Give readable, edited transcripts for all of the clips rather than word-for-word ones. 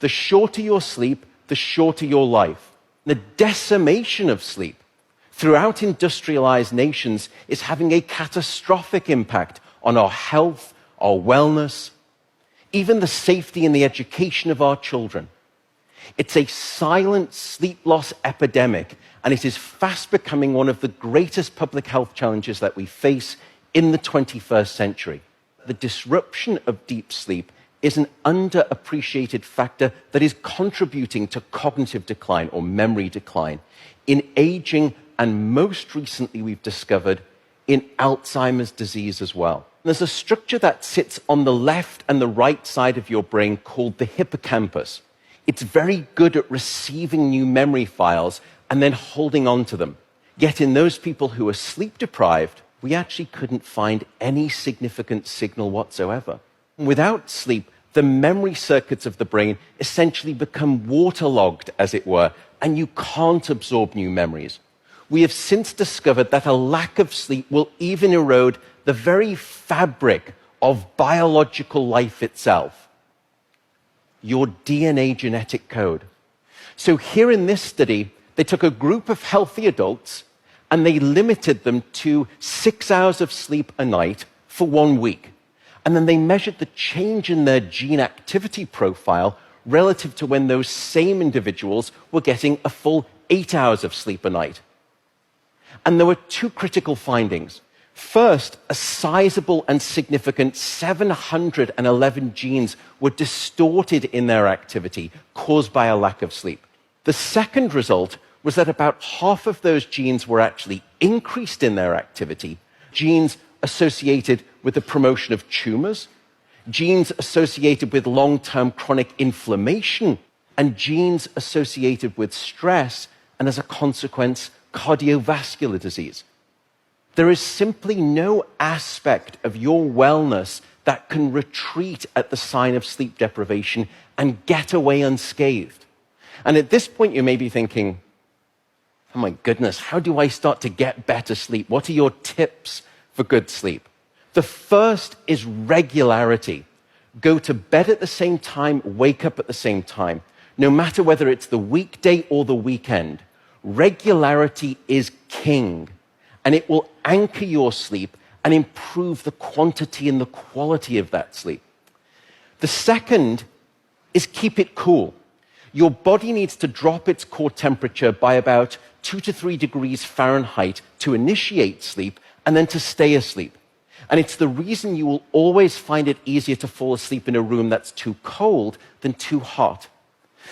The shorter your sleep, the shorter your life. The decimation of sleep throughout industrialized nations is having a catastrophic impact on our health, our wellness, even the safety and the education of our children. It's a silent sleep loss epidemic, and it is fast becoming one of the greatest public health challenges that we face in the 21st century. The disruption of deep sleep is an underappreciated factor that is contributing to cognitive decline or memory decline in aging, and most recently we've discovered in Alzheimer's disease as well. There's a structure that sits on the left and the right side of your brain called the hippocampus. It's very good at receiving new memory files and then holding on to them. Yet in those people who are sleep deprived, we actually couldn't find any significant signal whatsoever. Without sleep, the memory circuits of the brain essentially become waterlogged, as it were, and you can't absorb new memories. We have since discovered that a lack of sleep will even erode the very fabric of biological life itself, your DNA genetic code. So here in this study, they took a group of healthy adults and they limited them to 6 hours of sleep a night for 1 week. And then they measured the change in their gene activity profile relative to when those same individuals were getting a full 8 hours of sleep a night. And there were two critical findings. First, a sizable and significant 711 genes were distorted in their activity, caused by a lack of sleep. The second result was that about half of those genes were actually increased in their activity, genes associated with the promotion of tumors, genes associated with long-term chronic inflammation, and genes associated with stress, and as a consequence, cardiovascular disease. There is simply no aspect of your wellness that can retreat at the sign of sleep deprivation and get away unscathed. And at this point, you may be thinking, oh my goodness, how do I start to get better sleep? What are your tips for good sleep? The first is regularity. Go to bed at the same time, wake up at the same time. No matter whether it's the weekday or the weekend, regularity is king. And it will anchor your sleep and improve the quantity and the quality of that sleep. The second is keep it cool. Your body needs to drop its core temperature by about 2 to 3 degrees Fahrenheit to initiate sleep and then to stay asleep. And it's the reason you will always find it easier to fall asleep in a room that's too cold than too hot.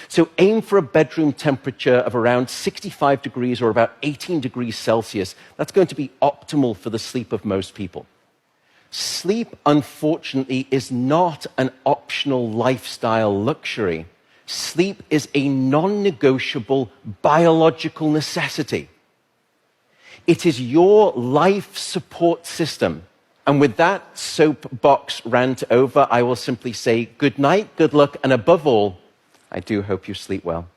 So aim for a bedroom temperature of around 65 degrees or about 18 degrees Celsius. That's going to be optimal for the sleep of most people. Sleep, unfortunately, is not an optional lifestyle luxury. Sleep is a non-negotiable biological necessity. It is your life support system. And with that soapbox rant over, I will simply say good night, good luck, and above all, I do hope you sleep well.